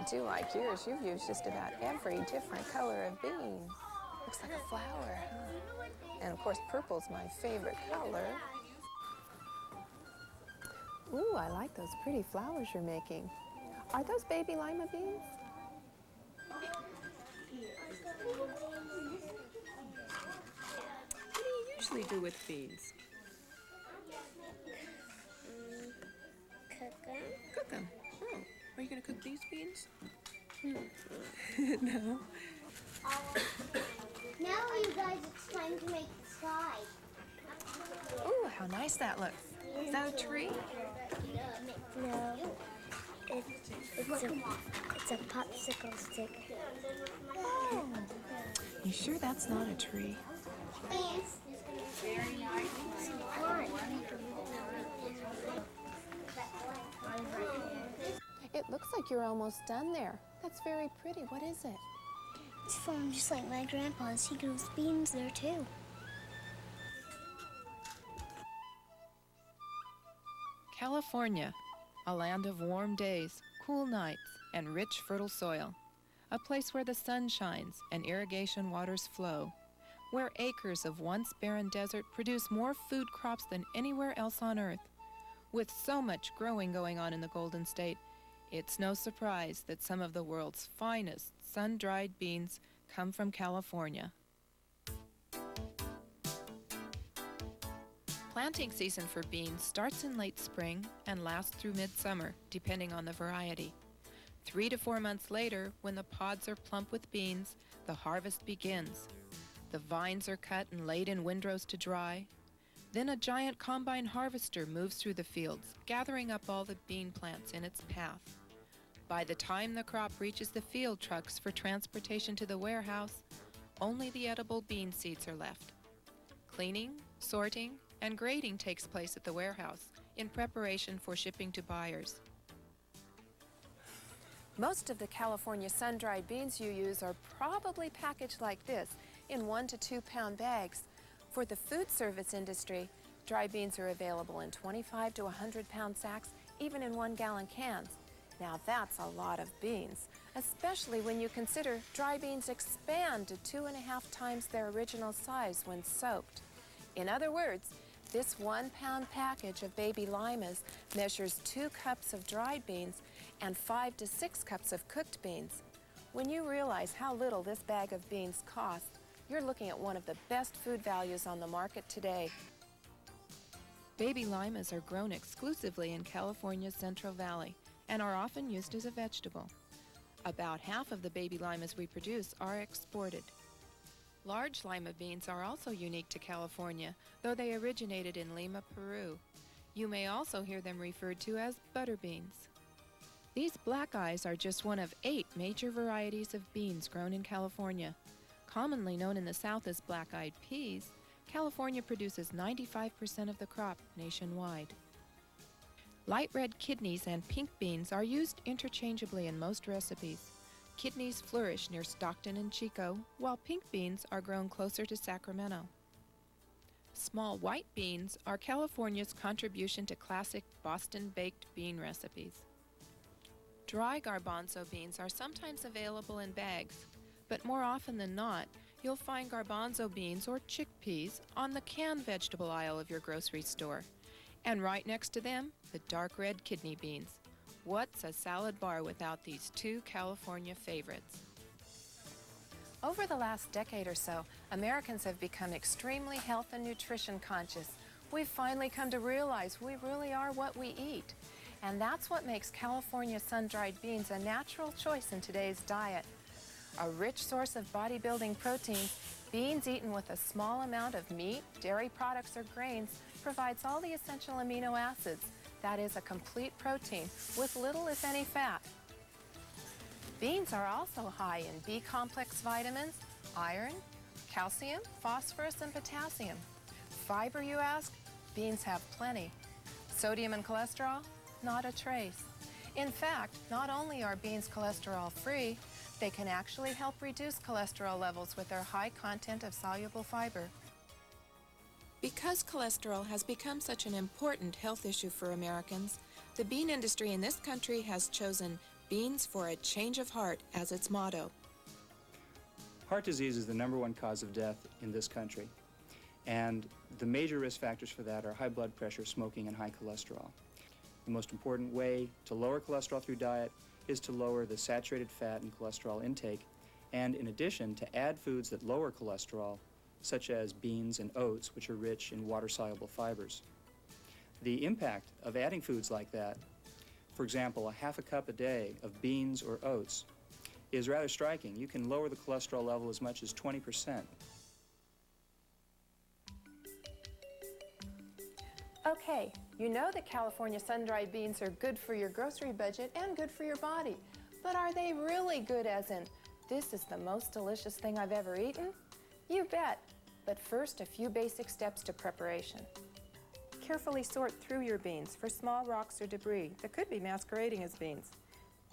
do like yours. You've used just about every different color of bean. Looks like a flower, huh? And of course, purple's my favorite color. Ooh, I like those pretty flowers you're making. Are those baby lima beans? What do you usually do with beans? Cook them. Cook them. Oh, are you going to cook these beans? No. Now you guys, it's time to make the slide. Ooh, how nice that looks. Is that a tree? No. It's a popsicle stick. Oh. You sure that's not a tree? Very nice. It looks like you're almost done there. That's very pretty. What is it? It's from just like my grandpa's. He grows beans there too. California, a land of warm days, cool nights, and rich, fertile soil. A place where the sun shines and irrigation waters flow. Where acres of once barren desert produce more food crops than anywhere else on Earth. With so much growing going on in the Golden State, it's no surprise that some of the world's finest sun-dried beans come from California. Planting season for beans starts in late spring and lasts through midsummer, depending on the variety. 3 to 4 months later, when the pods are plump with beans, the harvest begins. The vines are cut and laid in windrows to dry. Then a giant combine harvester moves through the fields, gathering up all the bean plants in its path. By the time the crop reaches the field trucks for transportation to the warehouse, only the edible bean seeds are left. Cleaning, sorting, and grading takes place at the warehouse in preparation for shipping to buyers. Most of the California sun-dried beans you use are probably packaged like this, in 1 to 2 pound bags. For the food service industry, dry beans are available in 25 to 100 pound sacks, even in 1 gallon cans. Now that's a lot of beans, especially when you consider dry beans expand to 2.5 times their original size when soaked. In other words, this 1 pound package of baby limas measures 2 cups of dried beans and 5 to 6 cups of cooked beans. When you realize how little this bag of beans costs, you're looking at one of the best food values on the market today. Baby limas are grown exclusively in California's Central Valley and are often used as a vegetable. About half of the baby limas we produce are exported. Large lima beans are also unique to California, though they originated in Lima, Peru. You may also hear them referred to as butter beans. These black eyes are just one of 8 major varieties of beans grown in California. Commonly known in the South as black-eyed peas, California produces 95% of the crop nationwide. Light red kidneys and pink beans are used interchangeably in most recipes. Kidneys flourish near Stockton and Chico, while pink beans are grown closer to Sacramento. Small white beans are California's contribution to classic Boston baked bean recipes. Dry garbanzo beans are sometimes available in bags, but more often than not, you'll find garbanzo beans or chickpeas on the canned vegetable aisle of your grocery store. And right next to them, the dark red kidney beans. What's a salad bar without these 2 California favorites? Over the last decade or so, Americans have become extremely health and nutrition conscious. We've finally come to realize we really are what we eat. And that's what makes California sun-dried beans a natural choice in today's diet. A rich source of bodybuilding proteins, beans eaten with a small amount of meat, dairy products, or grains provides all the essential amino acids. That is a complete protein with little, if any, fat. Beans are also high in B-complex vitamins, iron, calcium, phosphorus, and potassium. Fiber, you ask? Beans have plenty. Sodium and cholesterol? Not a trace. In fact, not only are beans cholesterol-free, they can actually help reduce cholesterol levels with their high content of soluble fiber. Because cholesterol has become such an important health issue for Americans, the bean industry in this country has chosen Beans for a Change of Heart as its motto. Heart disease is the #1 cause of death in this country, and the major risk factors for that are high blood pressure, smoking, and high cholesterol. The most important way to lower cholesterol through diet is to lower the saturated fat and cholesterol intake, and in addition to add foods that lower cholesterol, such as beans and oats, which are rich in water-soluble fibers. The impact of adding foods like that, for example, a half a cup a day of beans or oats, is rather striking. You can lower the cholesterol level as much as 20%. Okay, you know that California sun-dried beans are good for your grocery budget and good for your body. But are they really good, as in, this is the most delicious thing I've ever eaten? You bet. But first, a few basic steps to preparation. Carefully sort through your beans for small rocks or debris that could be masquerading as beans.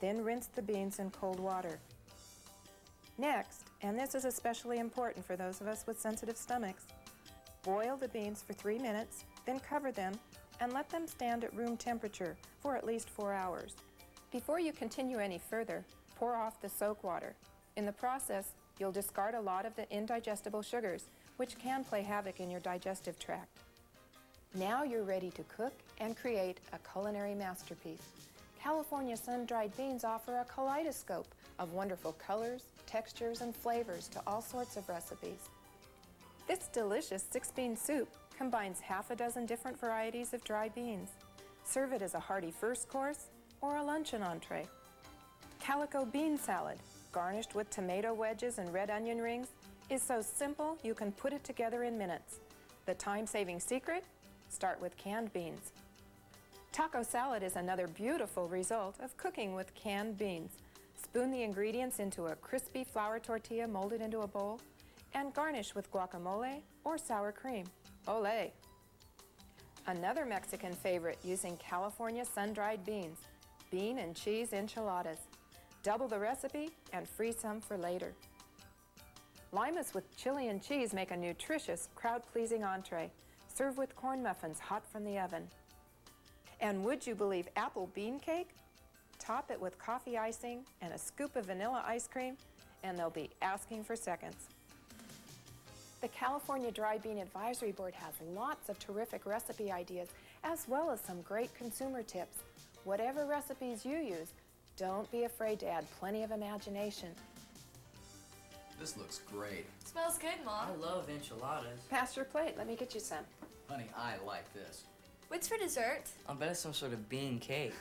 Then rinse the beans in cold water. Next, and this is especially important for those of us with sensitive stomachs, boil the beans for 3 minutes, then cover them and let them stand at room temperature for at least 4 hours. Before you continue any further, pour off the soak water. In the process, you'll discard a lot of the indigestible sugars, which can play havoc in your digestive tract. Now you're ready to cook and create a culinary masterpiece. California sun-dried beans offer a kaleidoscope of wonderful colors, textures, and flavors to all sorts of recipes. This delicious 6-bean soup combines half a dozen different varieties of dry beans. Serve it as a hearty first course or a luncheon entree. Calico bean salad, garnished with tomato wedges and red onion rings, is so simple you can put it together in minutes. The time-saving secret? Start with canned beans. Taco salad is another beautiful result of cooking with canned beans. Spoon the ingredients into a crispy flour tortilla molded into a bowl and garnish with guacamole or sour cream. Olé! Another Mexican favorite using California sun-dried beans, bean and cheese enchiladas. Double the recipe and freeze some for later. Limas with chili and cheese make a nutritious, crowd-pleasing entree. Serve with corn muffins hot from the oven. And would you believe apple bean cake? Top it with coffee icing and a scoop of vanilla ice cream, and they'll be asking for seconds. The California Dry Bean Advisory Board has lots of terrific recipe ideas, as well as some great consumer tips. Whatever recipes you use, don't be afraid to add plenty of imagination. This looks great. Smells good, Mom. I love enchiladas. Pass your plate. Let me get you some. Honey, I like this. What's for dessert? I'll bet it's some sort of bean cake.